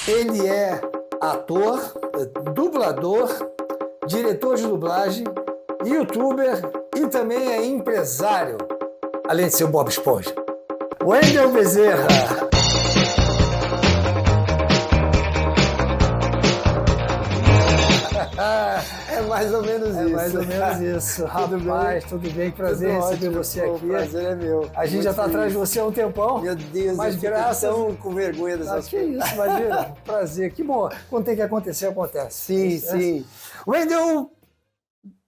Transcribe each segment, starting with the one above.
Ele é ator, dublador, diretor de dublagem, youtuber e também é empresário, além de ser o Bob Esponja. Wendel Bezerra. É mais ou menos isso. É mais ou menos isso. Rapaz, tudo bem? Prazer em receber você aqui. O prazer é meu. A gente já está atrás de você há um tempão. Meu Deus, mas eu graças... tão com vergonha dessas que coisas. isso, imagina. Prazer. Que bom. Quando tem que acontecer, acontece. Sim, sim. Wendel,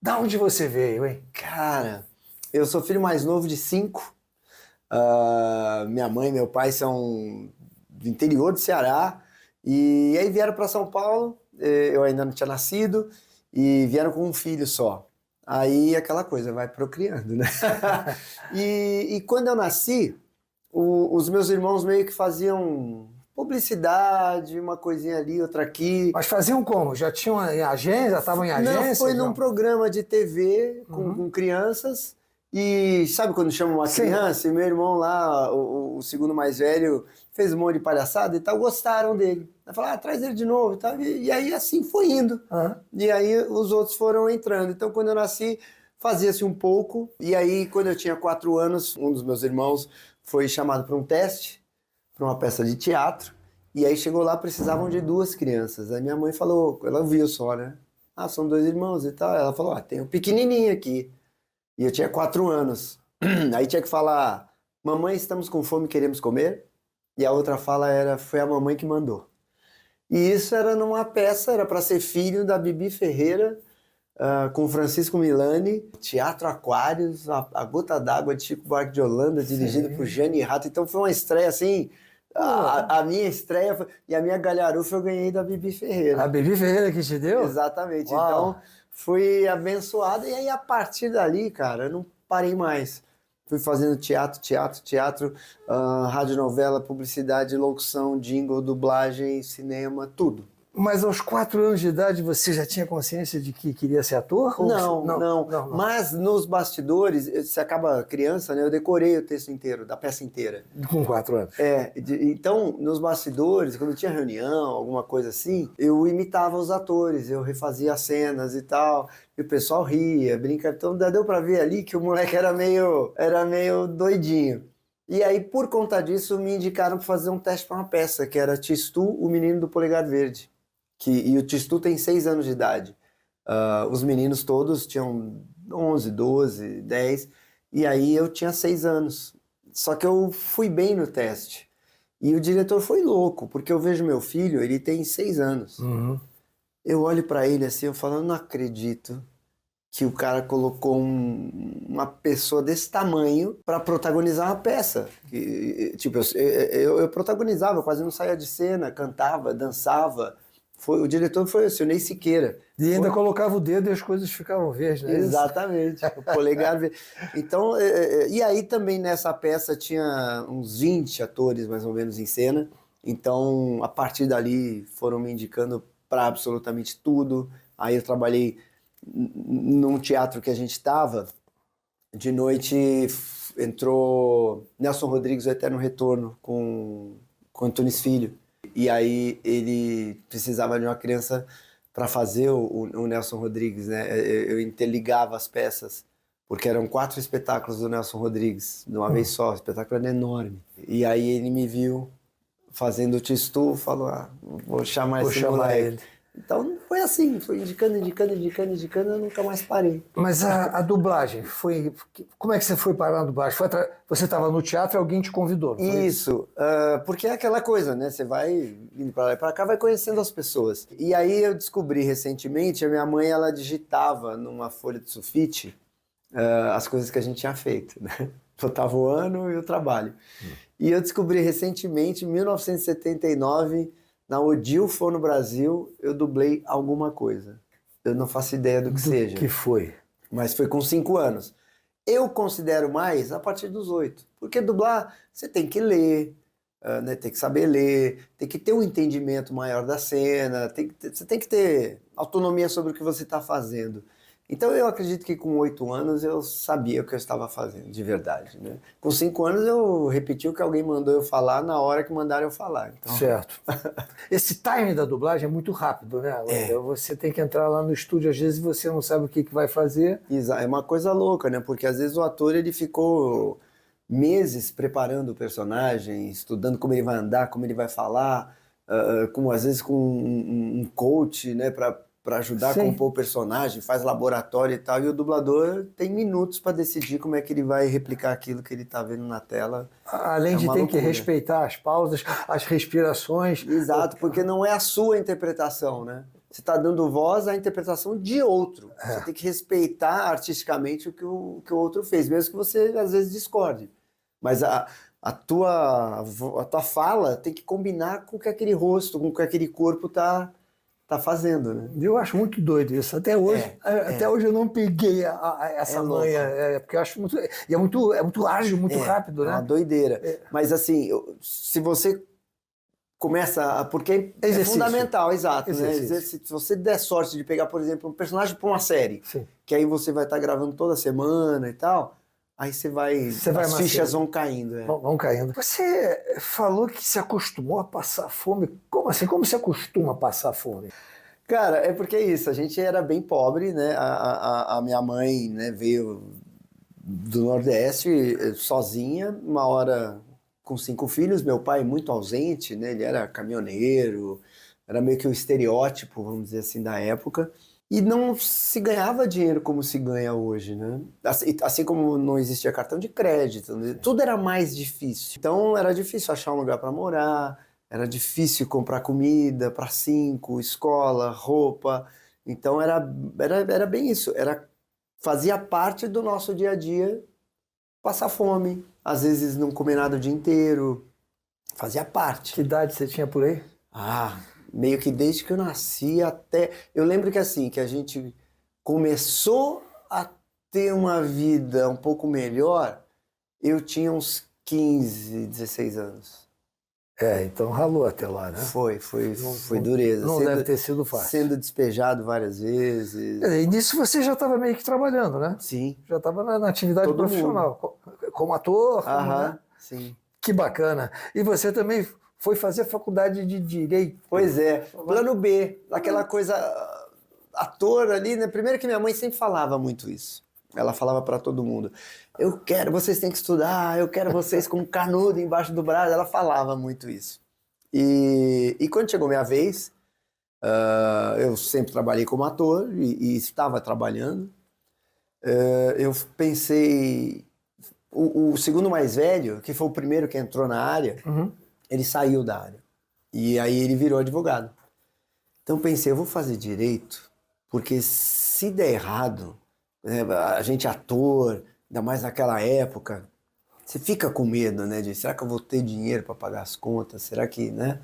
da onde você veio, hein? Cara, eu sou filho mais novo de 5. Minha mãe e meu pai são do interior do Ceará. E aí vieram para São Paulo. Eu ainda não tinha nascido. E vieram com um filho só. Aí aquela coisa, vai procriando, né? e quando eu nasci, os meus irmãos meio que faziam publicidade, uma coisinha ali, outra aqui. Mas faziam como? Já tinham em agência? Já estavam em agência? Não, foi num programa de TV com crianças. E sabe quando chama uma criança? E meu irmão lá, o segundo mais velho, fez um monte de palhaçada e tal, gostaram dele. Aí falaram, traz ele de novo e tal. E aí assim foi indo. E aí os outros foram entrando. Então quando eu nasci, fazia-se um pouco. E aí quando eu tinha 4 anos, um dos meus irmãos foi chamado para um teste, para uma peça de teatro. E aí chegou lá, precisavam de 2 crianças. Aí minha mãe falou, ela viu só, né? Ah, são 2 irmãos e tal. Ela falou, tem um pequenininho aqui. E eu tinha 4 anos. Aí tinha que falar, mamãe, estamos com fome, queremos comer. E a outra fala era, foi a mamãe que mandou. E isso era numa peça, era para ser filho da Bibi Ferreira, com Francisco Milani, Teatro Aquários, a Gota d'Água de Chico Buarque de Holanda, dirigido por Jane Rato. Então foi uma estreia assim, a minha estreia, e a minha galharufa eu ganhei da Bibi Ferreira. A Bibi Ferreira que te deu? Exatamente. Uau. Então fui abençoado, e aí a partir dali, cara, eu não parei mais. Fui fazendo teatro, radionovela, publicidade, locução, jingle, dublagem, cinema, tudo. Mas aos 4 anos de idade você já tinha consciência de que queria ser ator? Não. Mas nos bastidores, você acaba criança, né? Eu decorei o texto inteiro, da peça inteira. Com 4 anos? Então, nos bastidores, quando tinha reunião, alguma coisa assim, eu imitava os atores, eu refazia as cenas e tal, e o pessoal ria, brincava. Então, deu pra ver ali que o moleque era meio doidinho. E aí, por conta disso, me indicaram para fazer um teste para uma peça, que era Tistu, o Menino do Polegar Verde. E o Tistu tem 6 anos de idade. Os meninos todos tinham 11, 12, 10. E aí eu tinha 6 anos. Só que eu fui bem no teste. E o diretor foi louco, porque eu vejo meu filho, ele tem 6 anos. Eu olho pra ele assim, eu falo, não acredito que o cara colocou uma pessoa desse tamanho pra protagonizar uma peça. Tipo, eu protagonizava, eu quase não saía de cena, cantava, dançava. O diretor foi o Ney Siqueira. E ainda colocava o dedo e as coisas ficavam verdes, né? Exatamente, o polegar verde. Então, e aí também nessa peça tinha uns 20 atores mais ou menos em cena. Então, a partir dali foram me indicando para absolutamente tudo. Aí eu trabalhei num teatro que a gente estava. De noite entrou Nelson Rodrigues, O Eterno Retorno, com Antunes Filho. E aí ele precisava de uma criança para fazer o Nelson Rodrigues, né? Eu interligava as peças, porque eram 4 espetáculos do Nelson Rodrigues, de uma vez só, o espetáculo era enorme. E aí ele me viu fazendo o Tistu, falou, vou chamar esse moleque. Então foi assim, foi indicando, eu nunca mais parei. Mas a dublagem, como é que você foi parar na dublagem? Você estava no teatro e alguém te convidou? Isso, porque é aquela coisa, né? Você vai indo pra lá e pra cá, vai conhecendo as pessoas. E aí eu descobri recentemente, a minha mãe, ela digitava numa folha de sulfite as coisas que a gente tinha feito, né? Botava o ano e o trabalho. E eu descobri recentemente, em 1979... na Odilfo no Brasil, eu dublei alguma coisa. Eu não faço ideia do que seja. Que foi? Mas foi com 5 anos. Eu considero mais a partir dos 8. Porque dublar, você tem que ler, né? Tem que saber ler, tem que ter um entendimento maior da cena, você tem que ter autonomia sobre o que você está fazendo. Então eu acredito que com 8 anos eu sabia o que eu estava fazendo, de verdade, né? Com 5 anos eu repeti o que alguém mandou eu falar na hora que mandaram eu falar. Então... Certo. Esse time da dublagem é muito rápido, né? Você tem que entrar lá no estúdio, às vezes você não sabe o que vai fazer. É uma coisa louca, né? Porque às vezes o ator ele ficou meses preparando o personagem, estudando como ele vai andar, como ele vai falar, às vezes com um coach, né, para ajudar Sim. a compor o personagem, faz laboratório e tal, e o dublador tem minutos para decidir como é que ele vai replicar aquilo que ele está vendo na tela. Além de ter que respeitar as pausas, as respirações. Exato, porque não é a sua interpretação, né? Você está dando voz à interpretação de outro. Você tem que respeitar artisticamente o que o outro fez, mesmo que você às vezes discorde. Mas a tua fala tem que combinar com o que aquele rosto, com o que aquele corpo tá fazendo, né? Eu acho muito doido isso. Até hoje eu não peguei essa manha, porque eu acho muito... E é muito ágil, muito rápido, né? É uma doideira. Mas assim, se você começa porque é fundamental, exato, né? Se você der sorte de pegar, por exemplo, um personagem para uma série, que aí você vai estar gravando toda semana e tal, aí as fichas vão caindo. Vão caindo. Você falou que se acostumou a passar fome. Como assim? Como se acostuma a passar fome? Cara, é porque é isso, a gente era bem pobre, né? A minha mãe, né, veio do Nordeste sozinha, uma hora com 5 filhos, meu pai muito ausente, né? Ele era caminhoneiro, era meio que o estereótipo, vamos dizer assim, da época. E não se ganhava dinheiro como se ganha hoje, né? Assim como não existia cartão de crédito, né? Tudo era mais difícil. Então era difícil achar um lugar para morar, era difícil comprar comida para 5, escola, roupa. Então era bem isso, fazia parte do nosso dia a dia passar fome, às vezes não comer nada o dia inteiro, fazia parte. Que idade você tinha por aí? Meio que desde que eu nasci até... Eu lembro que assim, que a gente começou a ter uma vida um pouco melhor, eu tinha uns 15, 16 anos. Então ralou até lá, né? Foi dureza. Não deve ter sido fácil. Sendo despejado várias vezes. E nisso você já estava meio que trabalhando, né? Sim. Já estava na atividade profissional, como ator. Aham, sim. Que bacana. E você também foi fazer faculdade de Direito. Pois é, plano B, aquela coisa, ator ali, né? Primeiro que minha mãe sempre falava muito isso. Ela falava para todo mundo, vocês têm que estudar, eu quero vocês com um canudo embaixo do braço. Ela falava muito isso. E quando chegou minha vez, eu sempre trabalhei como ator e estava trabalhando. Eu pensei, o segundo mais velho, que foi o primeiro que entrou na área, ele saiu da área. E aí ele virou advogado. Então pensei, eu vou fazer direito, porque se der errado, né, a gente ator, ainda mais naquela época, você fica com medo, né? De será que eu vou ter dinheiro para pagar as contas? Será que, né?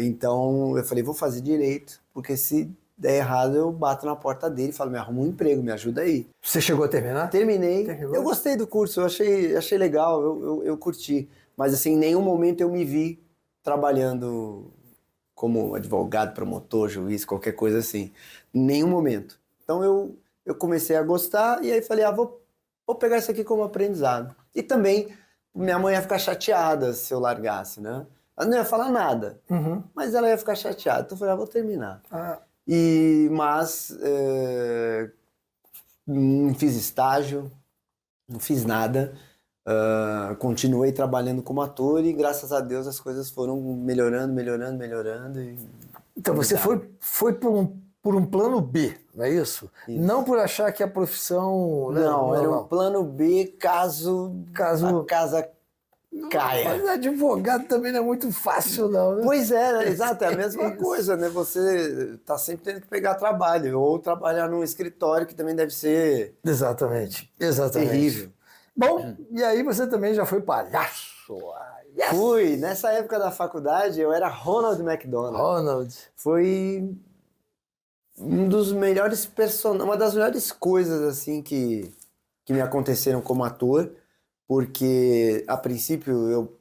Então eu falei, vou fazer direito, porque se der errado eu bato na porta dele e falo, me arruma um emprego, me ajuda aí. Você chegou a terminar? Terminei. Eu gostei do curso, eu achei legal, eu curti. Mas assim, em nenhum momento eu me vi trabalhando como advogado, promotor, juiz, qualquer coisa assim. Em nenhum momento. Então eu comecei a gostar e aí falei, vou pegar isso aqui como aprendizado. E também minha mãe ia ficar chateada se eu largasse, né? Ela não ia falar nada, mas ela ia ficar chateada. Então eu falei, vou terminar. Mas não fiz estágio, não fiz nada. Continuei trabalhando como ator e graças a Deus as coisas foram melhorando. Então você foi por um plano B, não é isso? Não por achar que a profissão... Não, era um plano B caso a casa caia. Mas advogado também não é muito fácil, não, né? Pois é, exato, é a mesma coisa, né? Você tá sempre tendo que pegar trabalho ou trabalhar num escritório que também deve ser... Exatamente. Terrível. Bom, e aí você também já foi palhaço. Yes! Fui. Nessa época da faculdade, eu era Ronald McDonald. Foi uma das melhores coisas assim que me aconteceram como ator, porque a princípio eu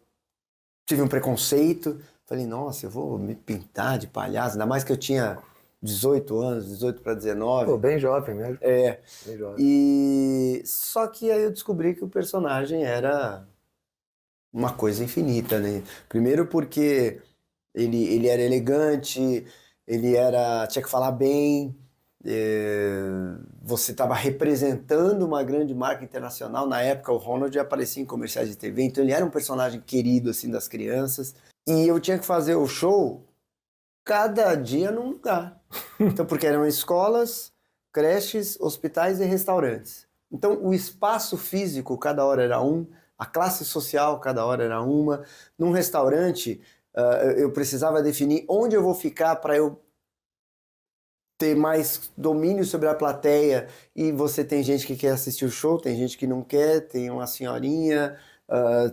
tive um preconceito. Falei, nossa, eu vou me pintar de palhaço, ainda mais que eu tinha 18 anos, 18 para 19. Pô, bem jovem mesmo. É. Bem jovem. E só que aí eu descobri que o personagem era uma coisa infinita, né? Primeiro porque ele era elegante, tinha que falar bem, você estava representando uma grande marca internacional. Na época o Ronald aparecia em comerciais de TV, então ele era um personagem querido assim das crianças. E eu tinha que fazer o show cada dia num lugar. Então, porque eram escolas, creches, hospitais e restaurantes. Então, o espaço físico, cada hora era um, a classe social, cada hora era uma. Num restaurante, eu precisava definir onde eu vou ficar para eu ter mais domínio sobre a plateia. E você tem gente que quer assistir o show, tem gente que não quer, tem uma senhorinha,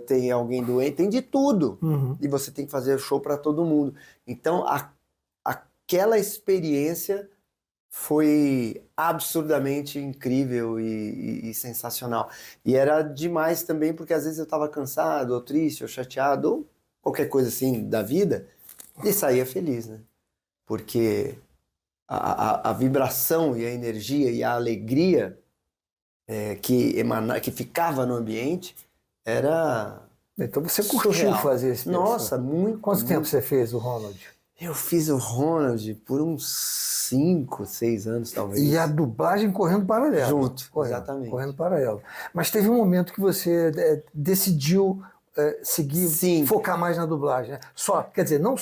tem alguém doente, tem de tudo. Uhum. E você tem que fazer o show para todo mundo. Então, aquela experiência foi absurdamente incrível e sensacional. E era demais também, porque às vezes eu estava cansado, ou triste, ou chateado, ou qualquer coisa assim da vida, e saía feliz, né? Porque a vibração e a energia e a alegria que ficava no ambiente era... Então você curtiu surreal. fazer esse personagem? Nossa, muito. Quanto tempo você fez o Ronald? Eu fiz o Ronald por uns 5, 6 anos, talvez. E a dublagem correndo paralelo. Junto, exatamente. Correndo paralelo. Mas teve um momento que você decidiu seguir, Sim. focar mais na dublagem, né? Só, quer dizer, não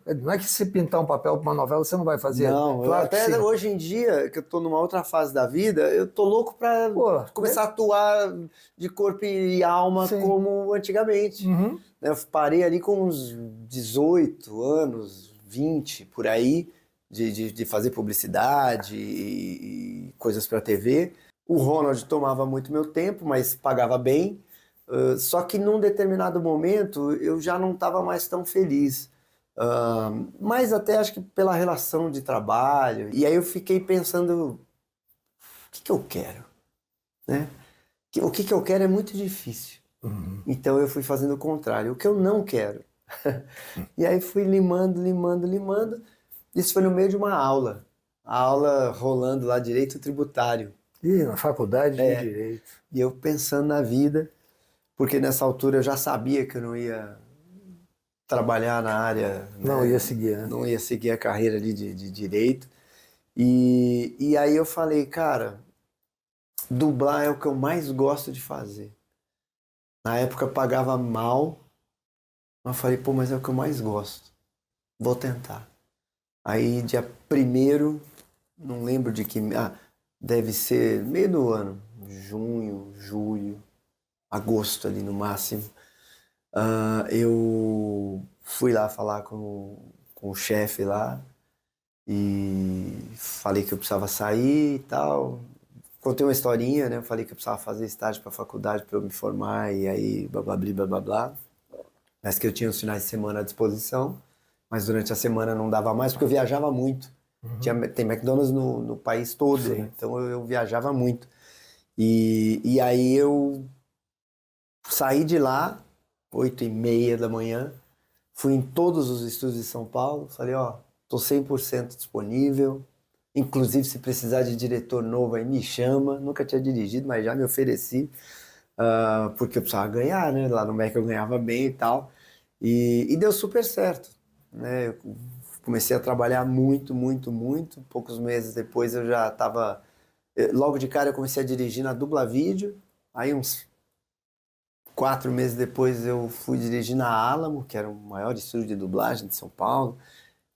é que você pintar um papel para uma novela você não vai fazer. Não, claro até hoje em dia, que eu tô numa outra fase da vida, eu tô louco pra começar a atuar de corpo e alma como antigamente. Uhum. Eu parei ali com uns 18 anos, 20, por aí, de fazer publicidade e coisas pra TV. O Ronald tomava muito meu tempo, mas pagava bem. Só que num determinado momento eu já não estava mais tão feliz. Mas até acho que pela relação de trabalho. E aí eu fiquei pensando, o que eu quero? Né? O que eu quero é muito difícil. Uhum. Então eu fui fazendo o contrário, o que eu não quero. E aí fui limando. Isso foi no meio de uma aula. A aula rolando lá, direito tributário. E na faculdade de Direito. E eu pensando na vida, porque nessa altura eu já sabia que eu não ia trabalhar na área... Não ia seguir, né? Não ia seguir a carreira ali de Direito. E aí eu falei, cara, dublar é o que eu mais gosto de fazer. Na época eu pagava mal, mas eu falei, mas é o que eu mais gosto. Vou tentar. Aí dia 1º, não lembro de que... deve ser meio do ano. Junho, julho, agosto ali no máximo. Eu fui lá falar com o chefe lá e falei que eu precisava sair e tal. Contei uma historinha, né? Eu falei que eu precisava fazer estágio para a faculdade para eu me formar e aí blá blá blá. Mas que eu tinha os finais de semana à disposição, mas durante a semana não dava mais porque eu viajava muito. Uhum. Tem McDonald's no país todo, né? Então eu viajava muito. E aí eu saí de lá 8h30 da manhã, fui em todos os estúdios de São Paulo, falei, tô 100% disponível, inclusive se precisar de diretor novo aí me chama, nunca tinha dirigido, mas já me ofereci, porque eu precisava ganhar, né, lá no Mac eu ganhava bem e tal, e deu super certo, né, eu comecei a trabalhar muito, poucos meses depois eu já estava, logo de cara eu comecei a dirigir na Dubla Vídeo, aí uns 4 meses depois eu fui dirigir na Alamo, que era o maior estúdio de dublagem de São Paulo,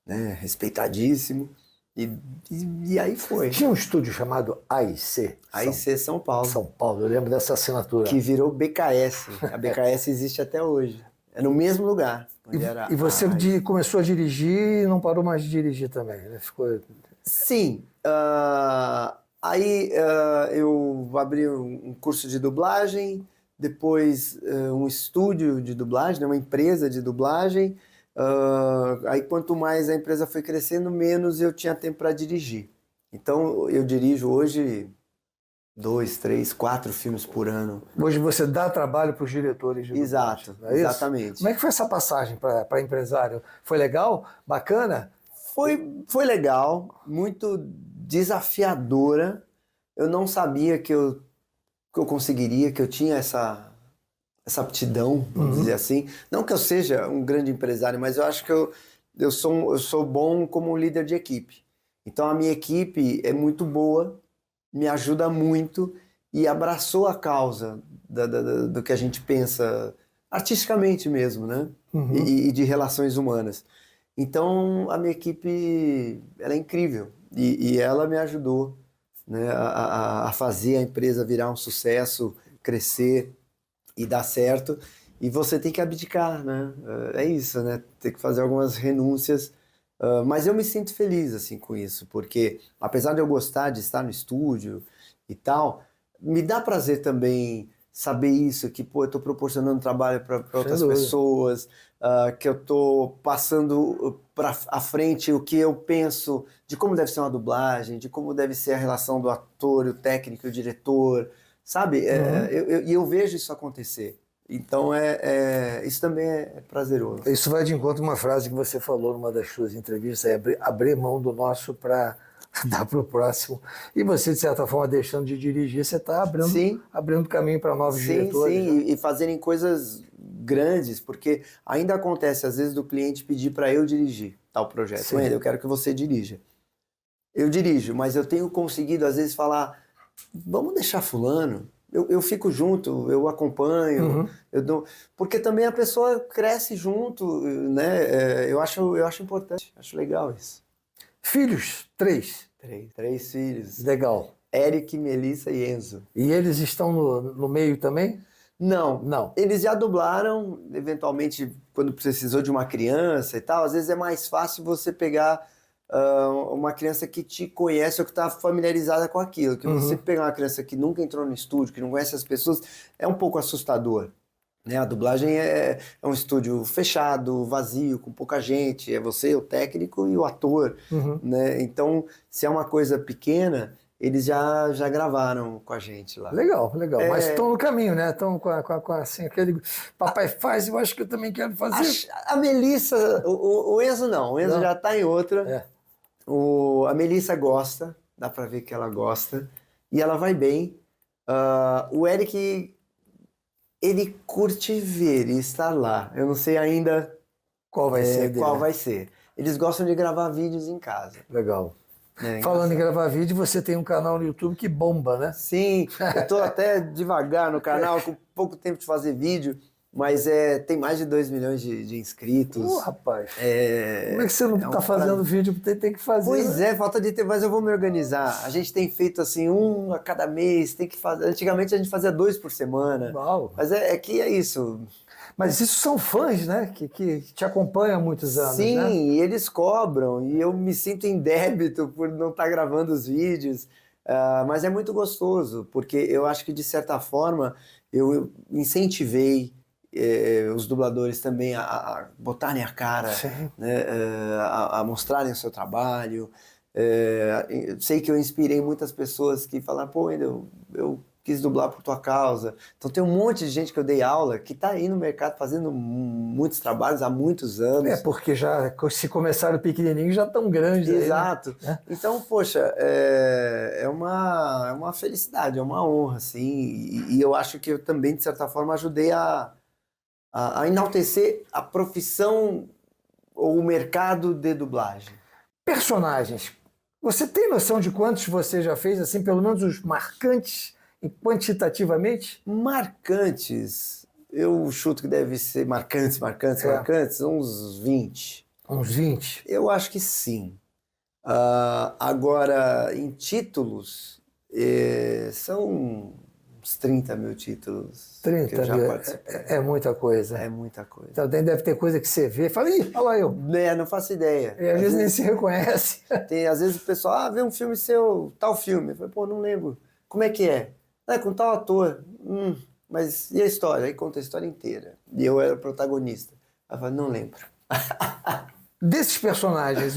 né, respeitadíssimo, e aí foi. Tinha um estúdio chamado AIC. AIC São Paulo. São Paulo, eu lembro dessa assinatura. Que virou BKS, a BKS existe até hoje, é no mesmo lugar. E você começou a dirigir e não parou mais de dirigir também, né? Sim, aí eu abri um curso de dublagem, depois um estúdio de dublagem, né, uma empresa de dublagem. Aí quanto mais a empresa foi crescendo, menos eu tinha tempo para dirigir. Então eu dirijo hoje 2, 3, 4 filmes por ano. Hoje você dá trabalho para os diretores de dublagem. Exato, não é exatamente. Como é que foi essa passagem para empresário? Foi legal? Bacana? Foi legal, muito desafiadora. Eu não sabia que eu conseguiria, que eu tinha essa aptidão, vamos dizer assim. Não que eu seja um grande empresário, mas eu acho que eu sou bom como líder de equipe. Então a minha equipe é muito boa, me ajuda muito e abraçou a causa do que a gente pensa artisticamente mesmo, né? E de relações humanas. Então a minha equipe ela é incrível e ela me ajudou, né, a fazer a empresa virar um sucesso, crescer e dar certo. E você tem que abdicar, né? É isso, né? Tem que fazer algumas renúncias. Mas eu me sinto feliz assim com isso, porque apesar de eu gostar de estar no estúdio e tal, me dá prazer também saber isso, que pô, eu estou proporcionando trabalho para outras pessoas, que eu estou passando para a frente o que eu penso de como deve ser uma dublagem, de como deve ser a relação do ator, o técnico e o diretor, sabe? E eu vejo isso acontecer. Então, isso também é prazeroso. Isso vai de encontro a uma frase que você falou numa das suas entrevistas, abrir mão do nosso para dar para o próximo. E você, de certa forma, deixando de dirigir, você está abrindo caminho para novos diretores. Sim, e fazerem coisas grandes, porque ainda acontece, às vezes, do cliente pedir para eu dirigir tal projeto. Eu quero que você dirija. Eu dirijo, mas eu tenho conseguido, às vezes, falar, vamos deixar fulano. Eu fico junto, eu acompanho, porque também a pessoa cresce junto, né? Eu acho importante, acho legal isso. Filhos? 3? 3 filhos. Legal. Eric, Melissa e Enzo. E eles estão no meio também? Não. Eles já dublaram, eventualmente, quando precisou de uma criança e tal. Às vezes é mais fácil você pegar uma criança que te conhece ou que está familiarizada com aquilo. Que você pegar uma criança que nunca entrou no estúdio, que não conhece as pessoas, é um pouco assustador. Né? A dublagem é um estúdio fechado, vazio, com pouca gente. É você, o técnico e o ator. Né? Então, se é uma coisa pequena, eles já gravaram com a gente lá. Legal. Mas estão no caminho, né? Estão com assim, aquele papai faz, eu acho que eu também quero fazer. A Melissa, o Enzo não. O Enzo já está em outra. A Melissa gosta, dá pra ver que ela gosta, e ela vai bem. O Eric, ele curte ver e estar lá. Eu não sei ainda qual vai ser. Eles gostam de gravar vídeos em casa. Legal. Falando em gravar vídeo, você tem um canal no YouTube que bomba, né? Sim, eu tô até devagar no canal, com pouco tempo de fazer vídeo. Mas tem mais de 2 milhões de inscritos. Rapaz. Como é que você não está fazendo vídeo? Tem que fazer. Pois falta de tempo, mas eu vou me organizar. A gente tem feito assim, 1 a cada mês, tem que fazer. Antigamente a gente fazia 2 por semana. Uau. Mas que é isso. Mas isso são fãs, né? Que te acompanham há muitos anos, Sim, né? e eles cobram, e eu me sinto em débito por não estar gravando os vídeos. Mas é muito gostoso, porque eu acho que de certa forma eu incentivei os dubladores também a botarem a cara, né, a mostrarem o seu trabalho. Sei que eu inspirei muitas pessoas que falaram, pô, eu quis dublar por tua causa. Então tem um monte de gente que eu dei aula que está aí no mercado fazendo muitos trabalhos há muitos anos. Porque já se começaram pequenininhos já estão grandes. Exato. Aí, né? Então, poxa, é uma felicidade, é uma honra, assim. E eu acho que eu também, de certa forma, ajudei a enaltecer a profissão ou o mercado de dublagem. Personagens. Você tem noção de quantos você já fez, assim, pelo menos os marcantes, quantitativamente? Marcantes, eu chuto que deve ser marcantes, uns 20. Uns 20? Eu acho que sim. Agora, em títulos, são uns 30 mil títulos. 30 que eu já mil, participei. é muita coisa. É muita coisa. Então deve ter coisa que você vê e fala, ih, olha lá eu. Não faço ideia. E às vezes nem se reconhece. Às vezes o pessoal, vê um filme seu, tal filme. Eu falei, pô, não lembro. Como é que é? Com tal ator. Mas e a história? Aí conta a história inteira. E eu era o protagonista. Aí eu falei, não lembro. Desses personagens,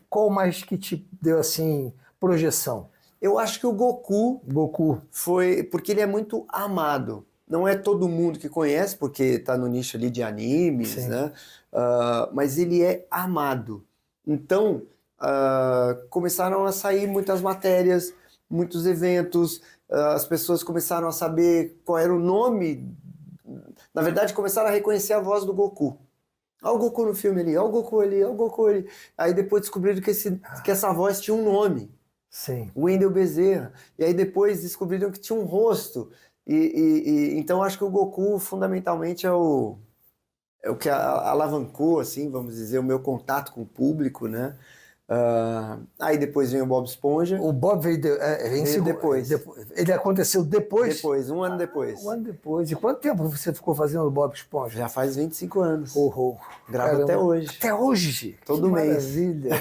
qual mais que te deu, assim, projeção? Eu acho que o Goku foi... Porque ele é muito amado. Não é todo mundo que conhece, porque tá no nicho ali de animes, né? Mas ele é amado. Então, começaram a sair muitas matérias, muitos eventos, as pessoas começaram a saber qual era o nome. Na verdade, começaram a reconhecer a voz do Goku. Olha o Goku no filme ali, olha o Goku ali, olha o Goku ali. Aí depois descobriram que essa voz tinha um nome. Sim. Wendel Bezerra. E aí depois descobriram que tinha um rosto. Então acho que o Goku fundamentalmente é o que alavancou, assim, vamos dizer, o meu contato com o público, né? Aí depois vem o Bob Esponja. O Bob veio depois. Ele aconteceu depois? Depois, um ano depois. Um ano depois. E quanto tempo você ficou fazendo o Bob Esponja? Já faz 25 anos. Gravo até hoje. Até hoje? Todo que mês. Maravilha.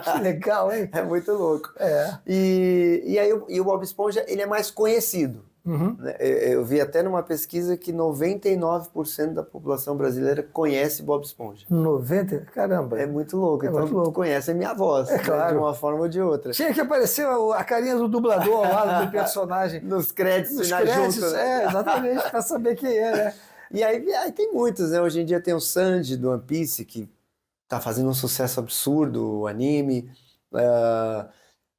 Que legal, hein? É muito louco. É. E aí o Bob Esponja, ele é mais conhecido. Uhum. Eu vi até numa pesquisa que 99% da população brasileira conhece Bob Esponja. 90? Caramba. É muito louco. Então muito louco. Conhece a minha voz, É claro. De uma forma ou de outra. Tinha que aparecer a carinha do dublador ao lado do personagem. Nos créditos, junto, né? Exatamente, para saber quem é, né? E aí tem muitos, né? Hoje em dia tem o Sanji do One Piece, que tá fazendo um sucesso absurdo, o anime.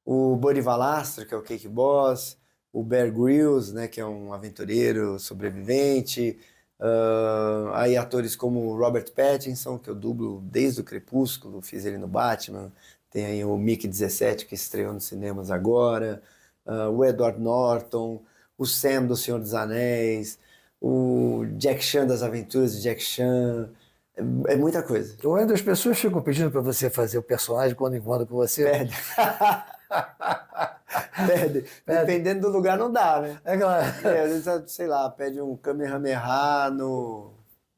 O Buddy Valastro, que é o Cake Boss. O Bear Grylls, né, que é um aventureiro sobrevivente, aí atores como o Robert Pattinson, que eu dublo desde o Crepúsculo, fiz ele no Batman, tem aí o Mickey 17, que estreou nos cinemas agora, o Edward Norton, o Sam do Senhor dos Anéis, o Jack Chan das Aventuras de Jack Chan, é muita coisa. Ou as pessoas ficam pedindo para você fazer o personagem quando encontram com você? Pede. Pede. Dependendo do lugar não dá, né? É claro. Às vezes, sei lá, pede um Kamehameha no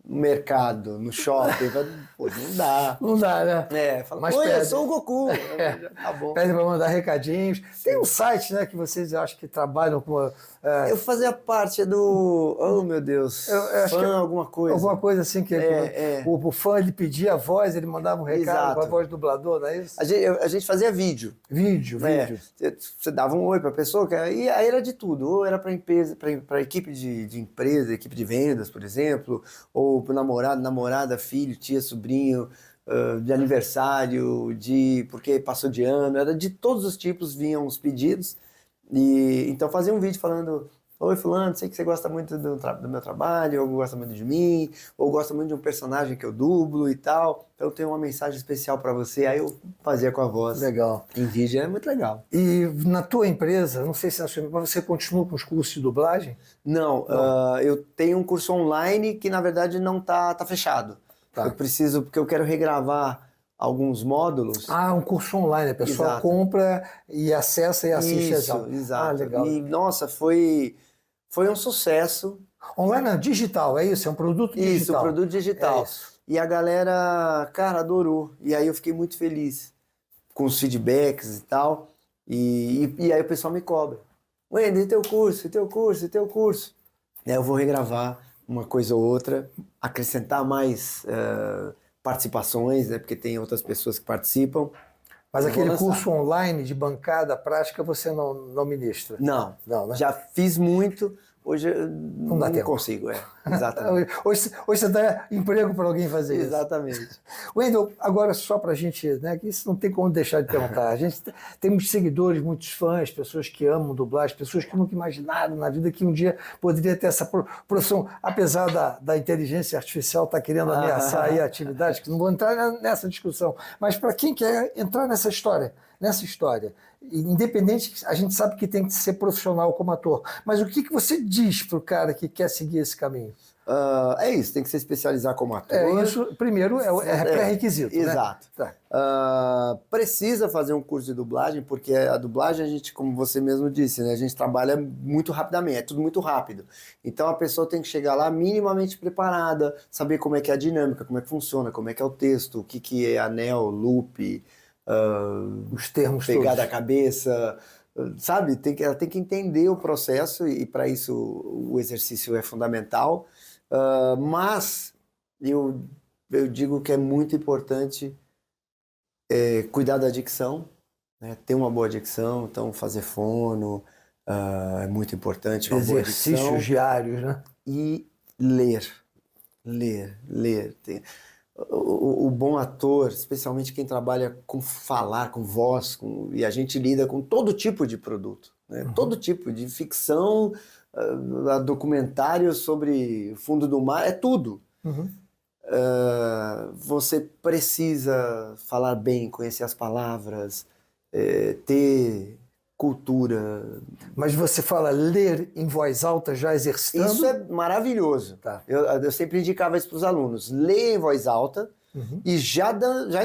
mercado, no shopping. Pô, não dá. Não dá, né? Fala, mas eu sou o Goku. Tá bom. Pede para mandar recadinhos. Tem um site, né, que vocês acham que trabalham com... Eu fazia parte do... Oh, meu Deus. Fã, alguma coisa. Alguma coisa assim que o fã ele pedia a voz, ele mandava um recado com a voz do dublador, não é isso? A gente fazia vídeo. Vídeo. Você dava um oi para a pessoa, e aí era de tudo. Ou era para empresa, para equipe de empresa, equipe de vendas, por exemplo, ou para namorado, namorada, filho, tia, sobrinho, de aniversário, porque passou de ano, era de todos os tipos vinham os pedidos. E então fazia um vídeo falando: oi fulano, sei que você gosta muito do meu trabalho, ou gosta muito de mim, ou gosta muito de um personagem que eu dublo e tal, então eu tenho uma mensagem especial para você. Aí eu fazia com a voz. Legal. Em vídeo, é muito legal. E na tua empresa, não sei se na sua empresa, você continua com os cursos de dublagem? Não. Eu tenho um curso online que na verdade não tá fechado. Tá. Eu preciso, porque eu quero regravar alguns módulos. Um curso online, a pessoa compra e acessa e assiste. Exato. Legal. E, nossa, foi um sucesso. Online digital, é isso? É um produto digital? Isso, um produto digital. E a galera, cara, adorou. E aí eu fiquei muito feliz com os feedbacks e tal. E aí o pessoal me cobra. Wendel, e teu curso? E aí eu vou regravar uma coisa ou outra, acrescentar mais... participações, né? Porque tem outras pessoas que participam. Mas aquele curso online de bancada prática você não ministra? Não, né? Já fiz muito, hoje eu não consigo, exatamente. hoje você dá emprego para alguém fazer isso. Exatamente. Wendel, agora só para a gente, né, que isso não tem como deixar de perguntar, a gente tem muitos seguidores, muitos fãs, pessoas que amam dublagem, pessoas que nunca imaginaram na vida que um dia poderia ter essa profissão, apesar da inteligência artificial estar querendo ameaçar aí a atividade, que não vou entrar nessa discussão, mas para quem quer entrar nessa história, independente, a gente sabe que tem que ser profissional como ator, mas o que você diz para o cara que quer seguir esse caminho? É isso, tem que se especializar como ator. Isso, primeiro, é pré-requisito. Exato. Né? Precisa fazer um curso de dublagem, porque a dublagem, a gente, como você mesmo disse, né, a gente trabalha muito rapidamente, é tudo muito rápido. Então a pessoa tem que chegar lá minimamente preparada, saber como é que é a dinâmica, como é que funciona, como é que é o texto, o que é anel, loop, os termos pegar todos da cabeça, sabe? Ela tem que entender o processo e para isso o exercício é fundamental. Mas eu digo que é muito importante cuidar da dicção, né? Ter uma boa dicção, então fazer fono é muito importante. Uma boa dicção. Exercícios diários, né? E ler. o bom ator, especialmente quem trabalha com falar, com voz, e a gente lida com todo tipo de produto, né? Todo tipo de ficção, documentário sobre o fundo do mar, é tudo. Você precisa falar bem, conhecer as palavras, ter cultura. Mas você fala ler em voz alta já exercitando? Isso é maravilhoso. Tá. Eu sempre indicava isso para os alunos. Leia em voz alta e já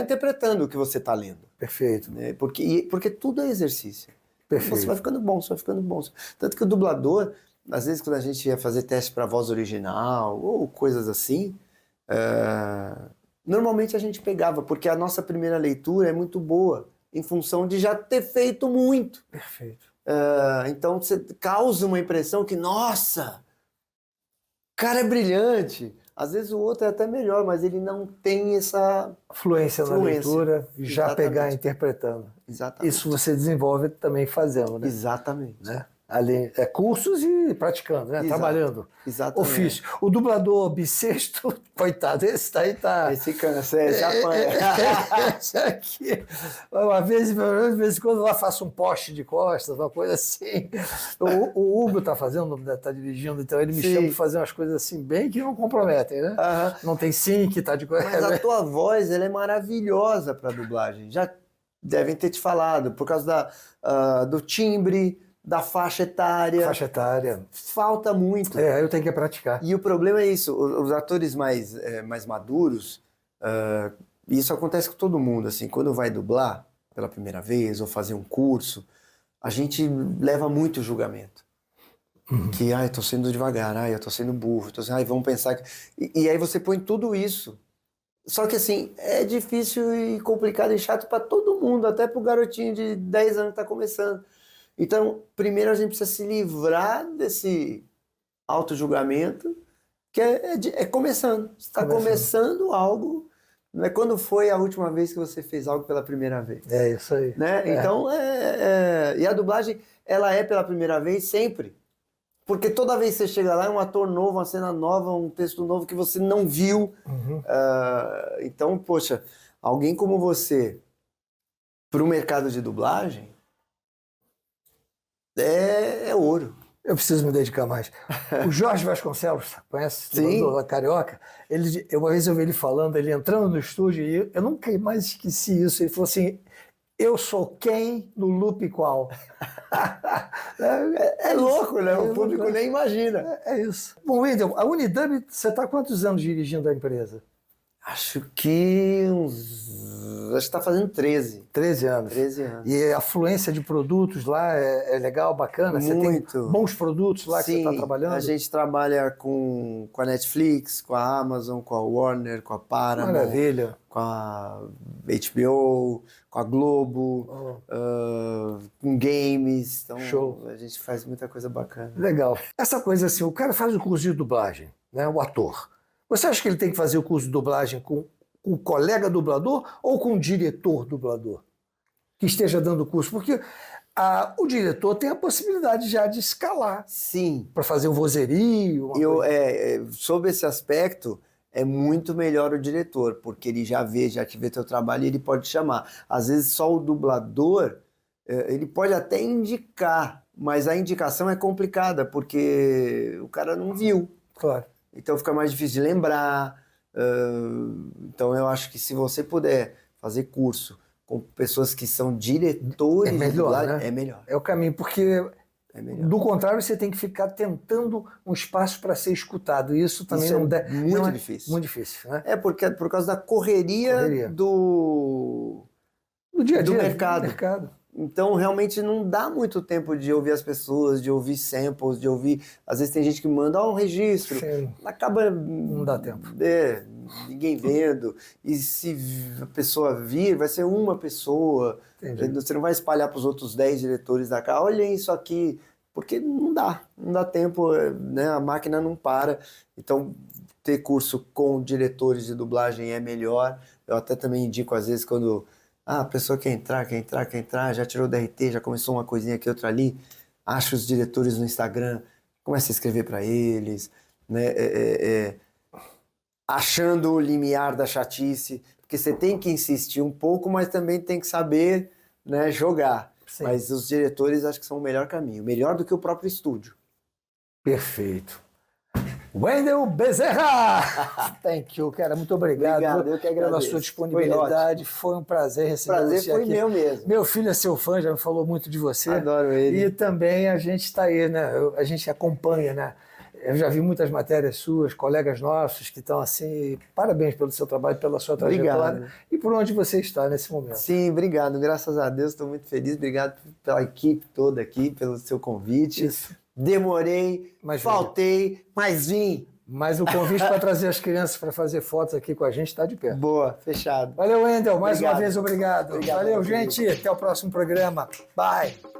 interpretando o que você está lendo. Perfeito. Né? Porque tudo é exercício. Perfeito. Você vai ficando bom, você vai ficando bom. Tanto que o dublador, às vezes quando a gente ia fazer teste para voz original ou coisas assim, normalmente a gente pegava, porque a nossa primeira leitura é muito boa, em função de já ter feito muito. Perfeito. Então você causa uma impressão que, nossa, o cara é brilhante. Às vezes o outro é até melhor, mas ele não tem essa fluência na leitura e já Exatamente. pegar interpretando. Exatamente. Isso você desenvolve também fazendo, né? Exatamente. Né? Ali, cursos e praticando, né? Exato. Trabalhando. Exatamente. Ofício. O dublador bissexto, coitado, esse daí tá... Esse cansa, já apanha. Esse aqui, uma vez, de vez em quando, lá faço um poste de costas, uma coisa assim. O Hugo tá fazendo, tá dirigindo, então ele me Sim. chama para fazer umas coisas assim, bem que não comprometem, né? Não tem sync, tá de coisa. Mas a tua voz, ela é maravilhosa para dublagem. Já devem ter te falado, por causa do timbre, da faixa etária. Faixa etária. Falta muito. Eu tenho que praticar. E o problema é isso, os atores mais maduros, isso acontece com todo mundo, assim, quando vai dublar pela primeira vez ou fazer um curso, a gente leva muito julgamento. Que, eu tô sendo devagar, eu tô sendo burro, vamos pensar... E aí você põe tudo isso. Só que, assim, é difícil e complicado e chato para todo mundo, até pro garotinho de 10 anos que tá começando. Então, primeiro a gente precisa se livrar desse auto-julgamento, que é começando. Você está começando algo, não é quando foi a última vez que você fez algo pela primeira vez. É isso aí. Né? Então, e a dublagem, ela é pela primeira vez sempre. Porque toda vez que você chega lá é um ator novo, uma cena nova, um texto novo que você não viu. Então, poxa, alguém como você, para o mercado de dublagem, é ouro. Eu preciso me dedicar mais. O Jorge Vasconcelos, conhece? Sim. Dublador da Carioca. Uma vez eu vi ele falando, ele entrando no estúdio, e eu nunca mais esqueci isso. Ele falou assim, eu sou quem no loop qual? É louco, né? O público nem imagina. É isso. Bom, Wendel, a Unidub, você está há quantos anos dirigindo a empresa? Acho que está fazendo 13. 13 anos. 13 anos. E a fluência de produtos lá é legal, bacana? Muito. Você tem bons produtos lá. Sim, que você está trabalhando? A gente trabalha com a Netflix, com a Amazon, com a Warner, com a Paramount. Maravilha. Com a HBO, com a Globo, com games. Então, show. A gente faz muita coisa bacana. Legal. Essa coisa assim, o cara faz o curso de dublagem, né? O ator. Você acha que ele tem que fazer o curso de dublagem com o colega dublador ou com o diretor dublador que esteja dando o curso? Porque o diretor tem a possibilidade já de escalar. Sim. Para fazer um vozerio. Sob esse aspecto, é muito melhor o diretor, porque ele já te vê teu trabalho e ele pode chamar. Às vezes só o dublador, ele pode até indicar, mas a indicação é complicada, porque o cara não viu. Claro. Então fica mais difícil de lembrar. Então eu acho que se você puder fazer curso com pessoas que são diretores é melhor, de dublagem, né? é melhor. É o caminho, porque do contrário você tem que ficar tentando um espaço para ser escutado. Isso também muito difícil. Muito difícil, né? Porque por causa da correria. do dia a dia, do mercado. Então, realmente, não dá muito tempo de ouvir as pessoas, de ouvir samples, de ouvir... Às vezes tem gente que manda um registro. Sim. Acaba... Não dá tempo. Ninguém vendo. E se a pessoa vir, vai ser uma pessoa. Entendi. Você não vai espalhar para os outros 10 diretores da casa. Olhem isso aqui. Porque não dá tempo, né? A máquina não para. Então, ter curso com diretores de dublagem é melhor. Eu até também indico, às vezes, quando... a pessoa quer entrar, já tirou o DRT, já começou uma coisinha aqui, outra ali, acha os diretores no Instagram, começa a escrever para eles, né? achando o limiar da chatice, porque você tem que insistir um pouco, mas também tem que saber, né, jogar. Sim. Mas os diretores acho que são o melhor caminho, melhor do que o próprio estúdio. Perfeito. Wendel Bezerra! Thank you, cara. Muito obrigado, eu que agradeço. Pela sua disponibilidade. Foi um prazer receber Prazer você foi aqui. meu mesmo. Meu filho é seu fã, já me falou muito de você. Adoro ele. E também a gente está aí, né? A gente acompanha, né? Eu já vi muitas matérias suas, colegas nossos que estão assim. Parabéns pelo seu trabalho, pela sua trajetória. Obrigado. E por onde você está nesse momento. Sim, obrigado. Graças a Deus, estou muito feliz. Obrigado pela equipe toda aqui, pelo seu convite. Isso. Demorei, faltei, mas vim. Mas o convite para trazer as crianças para fazer fotos aqui com a gente está de pé. Boa, fechado. Valeu, Wendel. Mais Obrigado. uma vez, obrigado. Obrigado. Valeu, gente. Até o próximo programa. Bye.